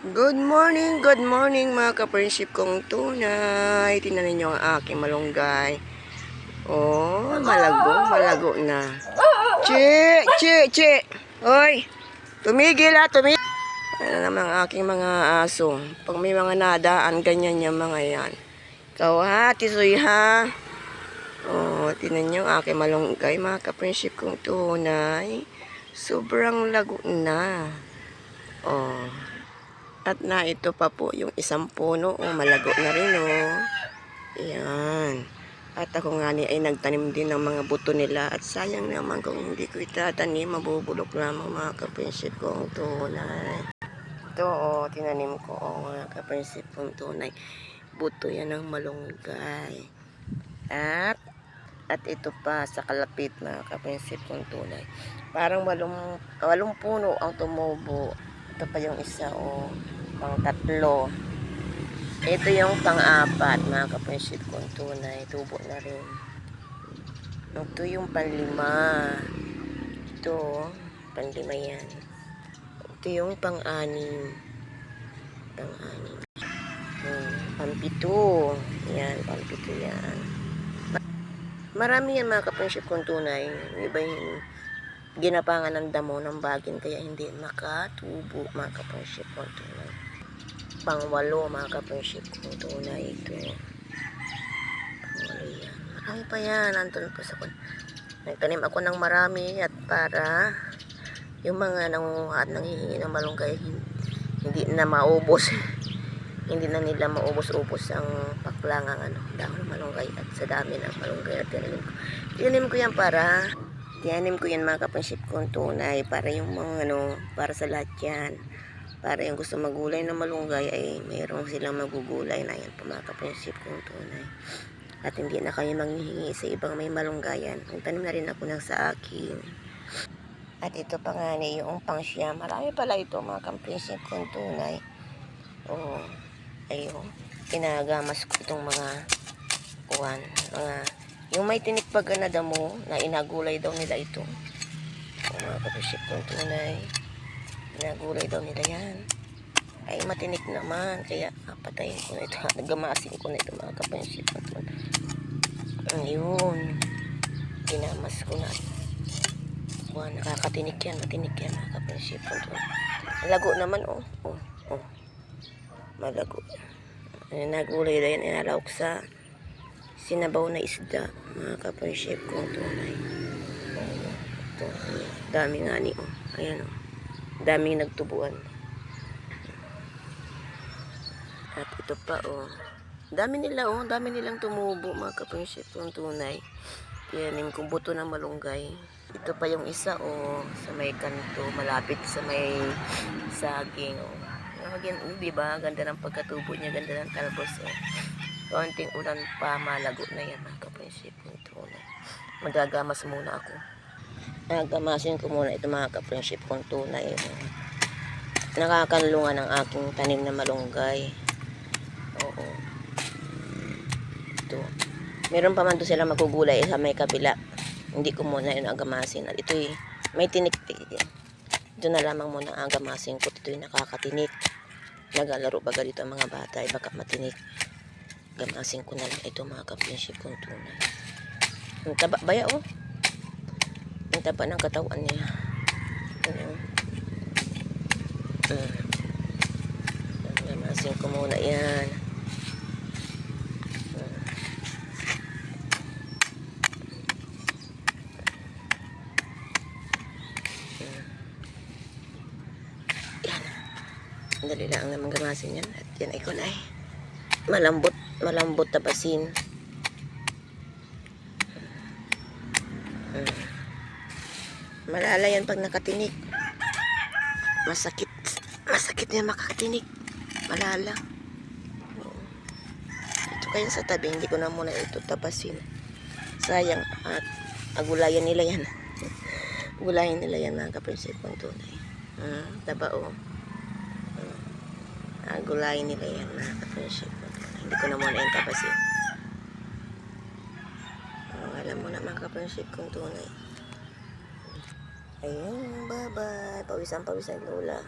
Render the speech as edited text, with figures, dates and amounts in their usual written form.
Good morning mga ka-friendship kong tunay. Tingnan ninyo ang aking malunggay. Oh, malago na. Chi. Hoy, tumigil tumigil. Ano naman ang aking mga aso. Pag may mga nadaan, ganyan yung mga yan. Ikaw ha, tisoy ha. Oh, tingnan nyo ang aking malunggay mga ka-friendship kong tunay. Sobrang lago na. Oh. At na ito pa po yung isang puno. Malago na rin Ayan. At ako nga ay nagtanim din ng mga buto nila. At sayang naman kung hindi ko itatanim. Mabubulok lamang mga kaprinsip kong tunay. Ito tinanim ko mga kaprinsip kong tunay. Buto yan ng malunggay. At ito pa sa kalapit mga kaprinsip kong tunay. Parang walong puno ang tumubo. Ito pa yung isa pang tatlo. Ito yung pang-apat mga kaprinsip kong tunay. Tubo na rin. Ito yung panlima. Ito, panlima yan. Ito yung pang-anim. Pampito. Yan, pampito yan. Marami yan mga kaprinsip kong tunay. Iba yung ginapangan ng damo ng bagin kaya hindi makatubo mga kaprinsip kong tunay. Pang-walo mga kaprinsip kong tunay ito. Pang-walo yan. Marami pa yan. Nandun pa sa nagtanim ako ng marami at para yung mga nangunguha at nanghihingi ng malunggay hindi na maubos. Hindi na nila maubos-ubos ang paklangang dahon ng malunggay at sa dami ng malunggay at tinanim ko yan para tiyanim ko yan mga kaprinsip kong tunay para yung mga para sa lahat yan. Para yung gusto magulay na malunggay ay mayroong silang magugulay na yan po mga kaprinsip kong tunay. At hindi na kayo manghihingi sa ibang may malunggayan. Nagtanim na rin ako ng sa akin. At ito pa nga yung pang-siyam. Marami pala ito mga kaprinsip kong tunay. Ayun. Pinagamas ko itong mga yung may tinikpag na damo na inagulay daw nila ito. Mga kaprinsip kong tunay. Inagulay daw nila yan. Ay matinik naman. Kaya patayin ko na ito. Nagamasin ko na ito mga kaprinsip kong tunay. Ayun. Pinamas ko na. Nakakatinik yan. Matinik yan mga kaprinsip kong tunay. Malago naman malago. Nagulay na yan. Inalawak sa sinabaw na isda mga kaprinsip kong tunay. Ito. Dami nga ni ayan daming nagtubuan. At ito pa dami nilang tumubo mga kaprinsip kong tunay. Tinanim kong buto ng malunggay. Ito pa yung isa sa may kanto malapit sa may saging diba? Ganda ng pagkatubo niya, ganda ng talbos kaunting ulan pa malago na yan mga kaprinsip kong tunay. Magagamas muna ako. Nagamasin ko muna ito mga kaprinsip kong tunay. Nakakanlungan ng aking tanim na malunggay. Ito. Meron pa man doon sila magugulay sa may kabila. Hindi ko muna yun agamasin. At ito may tinik-tik. Ito na lamang muna agamasin ko. Ito yung nakakatinik. Nagalaro baga dito ang mga bata. Baka matinik. Gamasin ko na lang ito mga kaprinsip kong tunay. Ang taba baya ang taba ng katawan niya. Gamasin ko muna yan. Dali lang naman gamasin yan. At yan ay kulay. Malambot tabasin. Malala yan pag nakatinik. Masakit yan makatinik. Malala. Ito kaya sa tabi. Hindi ko na muna ito tabasin. Sayang. At agulayan nila yan. Gulayan nila yan mga kaprinsip kong tunay. Taba gulayin nila yan mga kaprinsip. Hindi ko na muna yung tapasin. Alam mo na mga kaprinsip kong tunay. Ayun, bye-bye. Pawisan lola.